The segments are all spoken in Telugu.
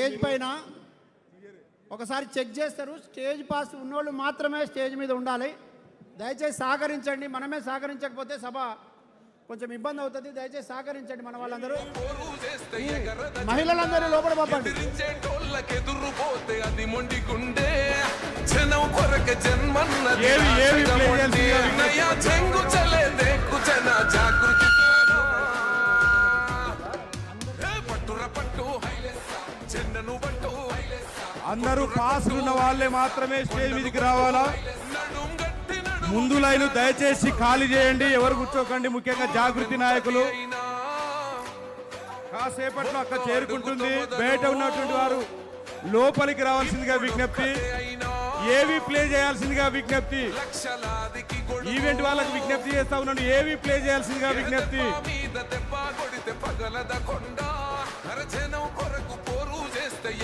స్టేజ్ పైన ఒకసారి చెక్ చేస్తారు. స్టేజ్ పాస్ ఉన్నోళ్ళు మాత్రమే స్టేజ్ మీద ఉండాలి. దయచేసి సహకరించండి. మనమే సహకరించకపోతే సభ కొంచెం ఇబ్బంది అవుతుంది. దయచేసి సహకరించండి. మన వాళ్ళందరూ మహిళలందరూ లోపల పంపండి. అందరూ పాస్ ఉన్న వాళ్ళే మాత్రమే స్టేజ్ మీదకి రావాలా. ముందు లైన్ దయచేసి ఖాళీ చేయండి. ఎవరు కూర్చోకండి. ముఖ్యంగా జాగృతి నాయకులు కాసేపట్లో అక్కడ చేరుకుంటుంది. బయట ఉన్నటువంటి వారు లోపలికి రావాల్సిందిగా విజ్ఞప్తి. ఏవి ప్లే చేయాల్సిందిగా విజ్ఞప్తి. ఈవెంట్ వాళ్ళకి విజ్ఞప్తి చేస్తా ఉన్నాను. ఏవి ప్లే చేయాల్సిందిగా విజ్ఞప్తి.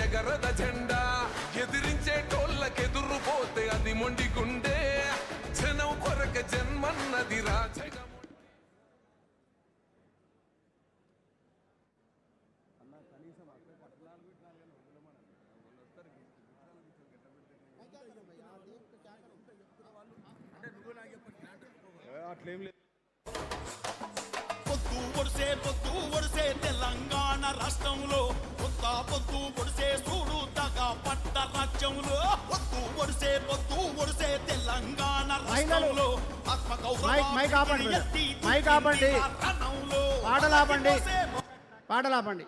ఎగరద జెండా ఎదిరించే టోళ్ళకెదురు పోతే అది మొండి గుండె జనం కొరక జన్మన్నది రాజగం. అట్లేం లేదు. పొద్దు ఒడిసే తెలంగాణ రాష్ట్రంలో పొద్దు ఒడిసే చూడు తగా పట్ట రాజ్యంలో పొద్దు ఒడిసే తెలంగాణ రాష్ట్రంలో పాటలాపండి.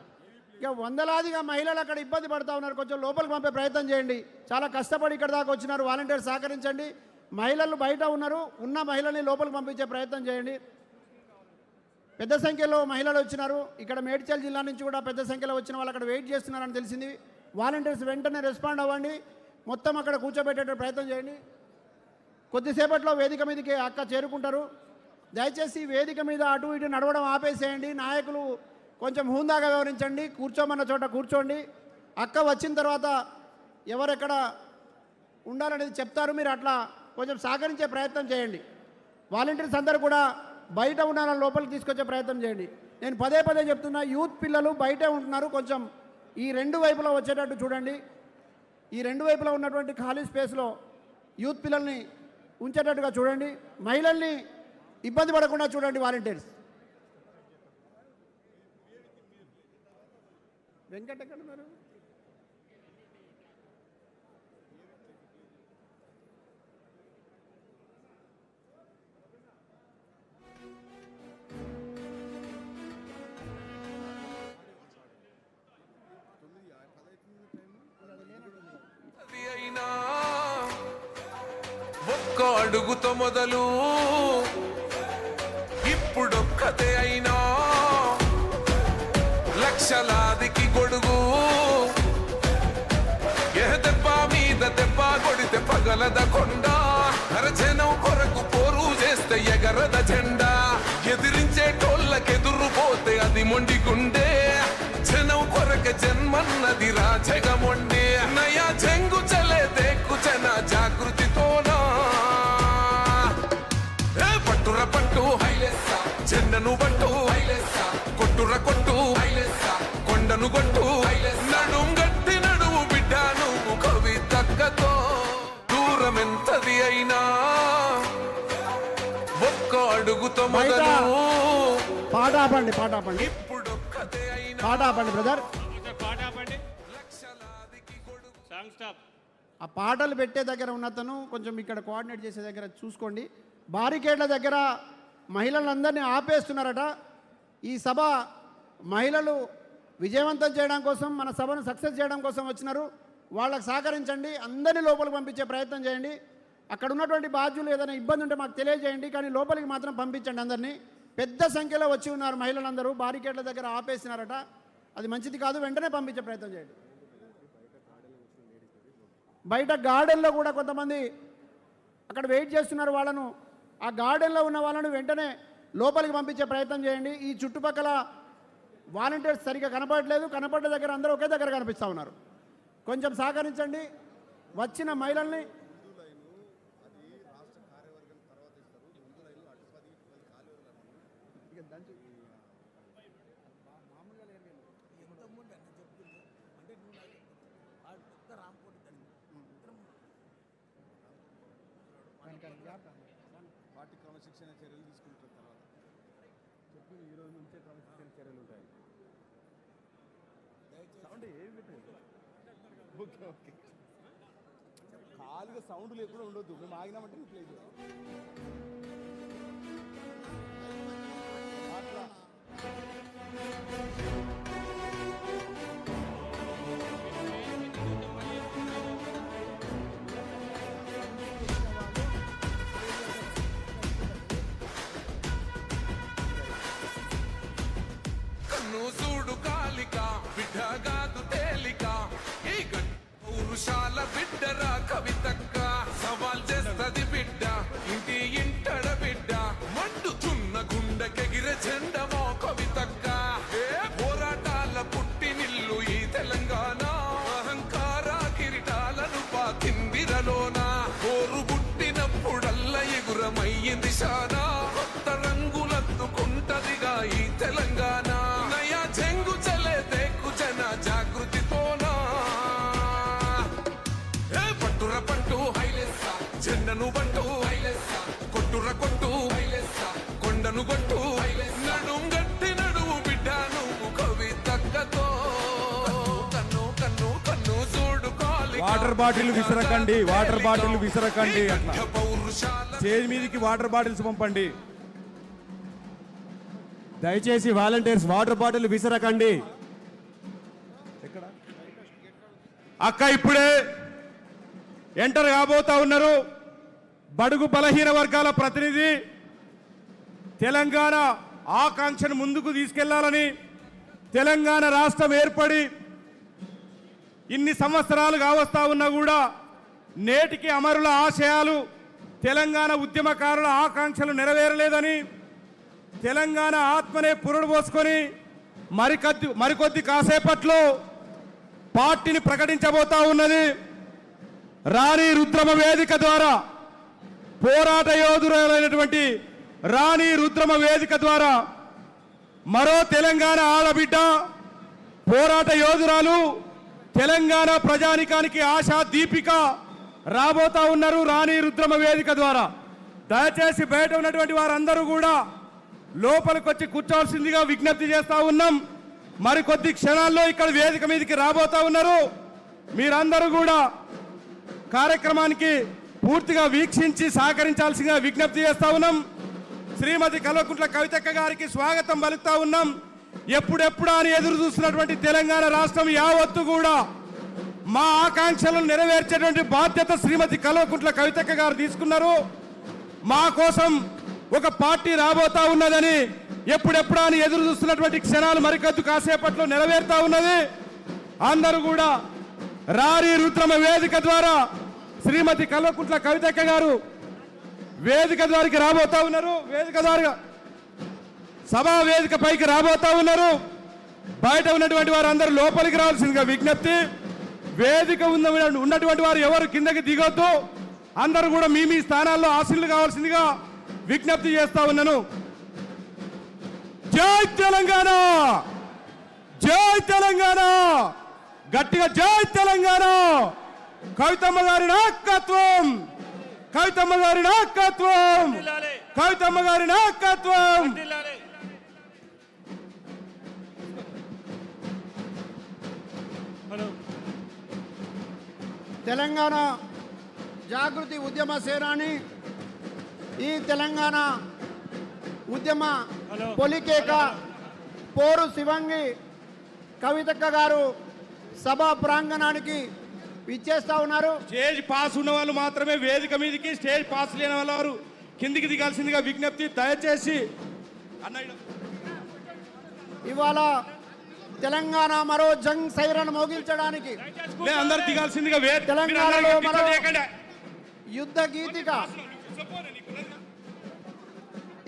ఇక వందలాదిగా మహిళలు అక్కడ ఇబ్బంది పడుతూ ఉన్నారు. కొంచెం లోపలికి పంపే ప్రయత్నం చేయండి. చాలా కష్టపడి ఇక్కడ దాకా వచ్చినారు. వాలంటీర్స్ సహకరించండి. మహిళలు బయట ఉన్నారు. ఉన్న మహిళల్ని లోపలికి పంపించే ప్రయత్నం చేయండి. పెద్ద సంఖ్యలో మహిళలు వచ్చినారు. ఇక్కడ మేడ్చల్ జిల్లా నుంచి కూడా పెద్ద సంఖ్యలో వచ్చిన వాళ్ళు అక్కడ వెయిట్ చేస్తున్నారని తెలిసింది. వాలంటీర్స్ వెంటనే రెస్పాండ్ అవ్వండి. మొత్తం అక్కడ కూర్చోబెట్టే ప్రయత్నం చేయండి. కొద్దిసేపట్లో వేదిక మీదకి అక్క చేరుకుంటారు. దయచేసి వేదిక మీద అటు ఇటు నడవడం ఆపేసేయండి. నాయకులు కొంచెం హుందాగా వ్యవహరించండి. కూర్చోమన్న చోట కూర్చోండి. అక్క వచ్చిన తర్వాత ఎవరెక్కడ ఉండాలనేది చెప్తారు. మీరు అట్లా కొంచెం సహకరించే ప్రయత్నం చేయండి. వాలంటీర్స్ అందరూ కూడా బయట ఉన్న లోపలికి తీసుకొచ్చే ప్రయత్నం చేయండి. నేను పదే చెప్తున్నా, యూత్ పిల్లలు బయటే ఉంటున్నారు. కొంచెం ఈ రెండు వైపులా వచ్చేటట్టు చూడండి. ఈ రెండు వైపులా ఉన్నటువంటి ఖాళీ స్పేస్లో యూత్ పిల్లల్ని ఉంచేటట్టుగా చూడండి. మహిళల్ని ఇబ్బంది పడకుండా చూడండి. వాలంటీర్స్ వెంకట్ ఎక్కడ ఉన్నారు? ఒక్క అడుగుతో మొదలు ఇప్పుడొక్కతే అయినా లక్షలాదికి గొడుగు దెబ్బ మీద దెబ్బ కొడితే పగలద కొండ జనం కొరకు పోరు చేస్తే ఎగరద జెండా ఎదిరించే టోళ్ళకెదురు పోతే అది మొండి గుండె జనం కొరక జన్మన్నది రాజగమొండే నయా జంగు చలే దేకు జన జాగృతితోనా పట్టుర పట్టు జెండను పట్టు కొట్టుర కొట్టు కొండను కొట్టు నడుం గట్టి నడుము బిడ్డ నువ్వు కవి తగ్గతో దూరం ఎంతది అయినా ఒక్క అడుగుతో మొదలు పాట ఆపండి ఇప్పుడొక్కతే అయినా పాట ఆపండి బ్రదర్. ఆ పాటలు పెట్టే దగ్గర ఉన్నతను కొంచెం ఇక్కడ కోఆర్డినేట్ చేసే దగ్గర చూసుకోండి. బారికేడ్ల దగ్గర మహిళలందరినీ ఆపేస్తున్నారట. ఈ సభ మహిళలు విజయవంతం చేయడం కోసం, మన సభను సక్సెస్ చేయడం కోసం వచ్చినారు. వాళ్ళకు సహకరించండి. అందరినీ లోపలికి పంపించే ప్రయత్నం చేయండి. అక్కడ ఉన్నటువంటి బాధ్యులు ఏదైనా ఇబ్బంది ఉంటే మాకు తెలియజేయండి. కానీ లోపలికి మాత్రం పంపించండి. అందరినీ పెద్ద సంఖ్యలో వచ్చి ఉన్నారు మహిళలందరూ. బారికేడ్ల దగ్గర ఆపేసినారట. అది మంచిది కాదు. వెంటనే పంపించే ప్రయత్నం చేయండి. బయట గార్డెన్లో కూడా కొంతమంది అక్కడ వెయిట్ చేస్తున్నారు. వాళ్ళను ఆ గార్డెన్లో ఉన్న వాళ్ళను వెంటనే లోపలికి పంపించే ప్రయత్నం చేయండి. ఈ చుట్టుపక్కల వాలంటీర్స్ సరిగ్గా కనపడలేదు. కనపడ్డ దగ్గర అందరూ ఒకే దగ్గర కనిపిస్తూ ఉన్నారు. కొంచెం సహకరించండి. వచ్చిన మహిళల్ని పార్టీ క్రమశిక్షణ చర్యలు తీసుకుంటారు తర్వాత చెప్పి ఈ రోజు నుంచే క్రమశిక్షణ చర్యలు ఉంటాయి. ఓకే ఓకే ఖాళీగా సౌండ్ లేకుండా ఉండొద్దు. మేము ఆగినామంటే ప్లే చేయాలి. అట్లా కన్ను చూడు కాలిక బిడ్డగాదు తేలిక ఈ గంట పౌరుషాల బిడ్డరా కవితక్క సవాల్ చేస్తది బిడ్డ ఇంటి ఇంటడ బిడ్డ మండుతున్న గుండెకెగిర జెండమో కవితక్క ఏ పోరాటాల పుట్టినిల్లు ఈ తెలంగాణ అహంకార కిరీటాలను పాతిందిరలోన పోరు పుట్టినప్పుడల్ల ఎగురమయ్యింది శానా కొత్త రంగులద్దుకుంటదిగా ఈ తెలంగాణ నయా జంగు చలే దేకు జన జాగృతితోనా ఏ పట్టుర పట్టు హైలెస్స జెండను బంటు హైలెస్స కొట్టుర కొట్టు హైలెస్స కొండను కొట్టు నడుం గట్టి నడువు బిడ్డ నువ్వు కవితక్కతో కన్ను కన్ను కన్ను చూడు కాలి వాటర్ బాటిల్ విసరకండి, వాటర్ బాటిల్ విసరకండి. అట్లా పౌరుషాల స్టేజ్ మీదకి వాటర్ బాటిల్స్ పంపండి. దయచేసి వాలంటీర్స్ వాటర్ బాటిల్ విసరకండి. అక్క ఇప్పుడే ఎంటర్ కాబోతా ఉన్నారు బడుగు బలహీన వర్గాల ప్రతినిధి. తెలంగాణ ఆకాంక్షను ముందుకు తీసుకెళ్లాలని, తెలంగాణ రాష్ట్రం ఏర్పడి ఇన్ని సంవత్సరాలు కావస్తా ఉన్నా కూడా నేటికి అమరుల ఆశయాలు, తెలంగాణ ఉద్యమకారుల ఆకాంక్షలు నెరవేరలేదని, తెలంగాణ ఆత్మనే పురుడు పోసుకొని మరికొద్ది కాసేపట్లో పార్టీని ప్రకటించబోతా ఉన్నది. రాణి రుద్రమ వేదిక ద్వారా, పోరాట యోధులైనటువంటి రాణి రుద్రమ వేదిక ద్వారా మరో తెలంగాణ ఆడబిడ్డ, పోరాట యోధురాలు, తెలంగాణ ప్రజానికానికి ఆశా దీపిక రాబోతా ఉన్నారు రాణి రుద్రమ వేదిక ద్వారా. దయచేసి బయట ఉన్నటువంటి వారందరూ కూడా లోపలికి వచ్చి కూర్చోవలసిందిగా విజ్ఞప్తి చేస్తా ఉన్నాం. మరికొద్ది క్షణాల్లో ఇక్కడ వేదిక మీదకి రాబోతా ఉన్నారు. మీరందరూ కూడా కార్యక్రమానికి పూర్తిగా వీక్షించి సహకరించాల్సిందిగా విజ్ఞప్తి చేస్తా ఉన్నాం. శ్రీమతి కల్వకుంట్ల కవితక్క గారికి స్వాగతం పలుకుతా ఉన్నాం. ఎప్పుడెప్పుడా అని ఎదురు చూస్తున్నటువంటి తెలంగాణ రాష్ట్రం యావత్తు కూడా మా ఆకాంక్షలను నెరవేర్చేటువంటి బాధ్యత శ్రీమతి కల్వకుంట్ల కవితక్క గారు తీసుకున్నారు. మా కోసం ఒక పార్టీ రాబోతా ఉన్నదని ఎప్పుడెప్పుడా అని ఎదురు చూస్తున్నటువంటి క్షణాలు మరికొద్ది కాసేపట్లో నెరవేరుతా ఉన్నది. అందరూ కూడా రాణి రుద్రమ వేదిక ద్వారా శ్రీమతి కల్వకుంట్ల కవితక్క గారు వేదిక ద్వారికి రాబోతా ఉన్నారు. వేదిక ద్వారా సభా వేదిక పైకి రాబోతా ఉన్నారు. బయట ఉన్నటువంటి వారు అందరూ లోపలికి రావాల్సిందిగా విజ్ఞప్తి. వేదిక ఉన్నటువంటి వారు ఎవరు కిందకి దిగొద్దు. అందరూ కూడా మీ మీ స్థానాల్లో ఆశీనులు కావాల్సిందిగా విజ్ఞప్తి చేస్తా ఉన్నాను. జై తెలంగాణ, జై తెలంగాణ, గట్టిగా జై తెలంగాణ. కవితమ్మ గారి నాయకత్వం, కవితమ్మ గారి నాయకత్వం, కవితమ్మ గారి నాయకత్వం. తెలంగాణ జాగృతి ఉద్యమ సేనాని, ఈ తెలంగాణ ఉద్యమ పొలికేక పోరు శివంగి కవితక్క గారు సభా ప్రాంగణానికి విచ్చేస్తా ఉన్నారు. స్టేజ్ పాస్ ఉన్న వాళ్ళు మాత్రమే వేదిక మీదకి, స్టేజ్ పాస్ లేని వారు కిందికి దిగాల్సిందిగా విజ్ఞప్తి. దయచేసి ఇవాళ తెలంగాణ మరో జంగ్ సైరన్ మోగించడానికి అందరు దిగాల్సిందిగా తెలంగాణలో మరో యుద్ధ గీతిక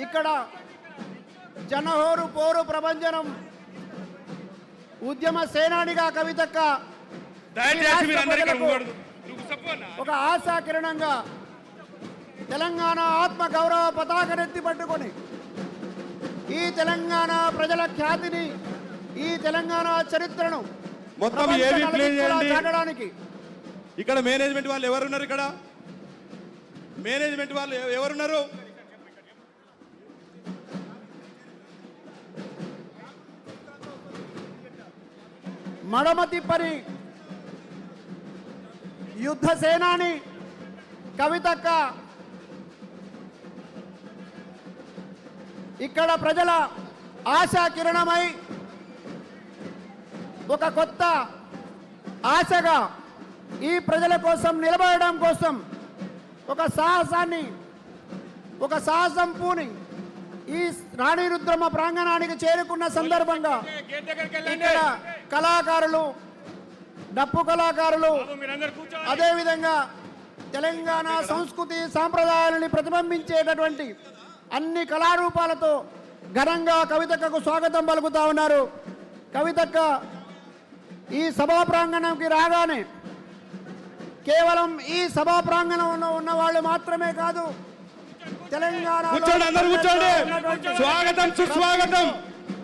ఇక్కడ జనహోరు పోరు ప్రభంజనం ఉద్యమ సేనానిగా కవితక్క ఒక ఆశా కిరణంగా తెలంగాణ ఆత్మ గౌరవ పతాకనెత్తి పట్టుకొని ఈ తెలంగాణ ప్రజల ఖ్యాతిని, ఈ తెలంగాణ చరిత్రను మొత్తం ఏవి ప్లే చేయండి. చాటడానికి ఇక్కడ మేనేజ్మెంట్ వాళ్ళు ఎవరున్నారు? ఇక్కడ మేనేజ్మెంట్ వాళ్ళు ఎవరున్నారు? మడమ తిప్పని యుద్ధ సేనాని కవితక్క ఇక్కడ ప్రజల ఆశా కిరణమై ఒక కొత్త ఆశగా ఈ ప్రజల కోసం నిలబడడం కోసం ఒక సాహసం పూని ఈ రాణి రుద్రమ్మ ప్రాంగణానికి చేరుకున్న సందర్భంగా ఇక్కడ కళాకారులు, డప్పు కళాకారులు, అదేవిధంగా తెలంగాణ సంస్కృతి సాంప్రదాయాలని ప్రతిబింబించేటటువంటి అన్ని కళారూపాలతో ఘనంగా కవితక్కకు స్వాగతం పలుకుతా ఉన్నారు. కవితక్క ఈ సభా ప్రాంగణంకి రాగానే కేవలం ఈ సభా ప్రాంగణంలో ఉన్న వాళ్ళు మాత్రమే కాదు, తెలంగాణ కూర్చోండి, అందరూ కూర్చోండి. స్వాగతం సుస్వాగతం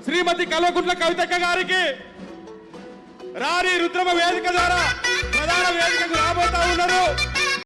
శ్రీమతి కల్వకుంట్ల కవితక్క గారికి రాణి రుద్రమ వేదిక ద్వారా ప్రధాన వేదికకు రాబోతా ఉన్నారు.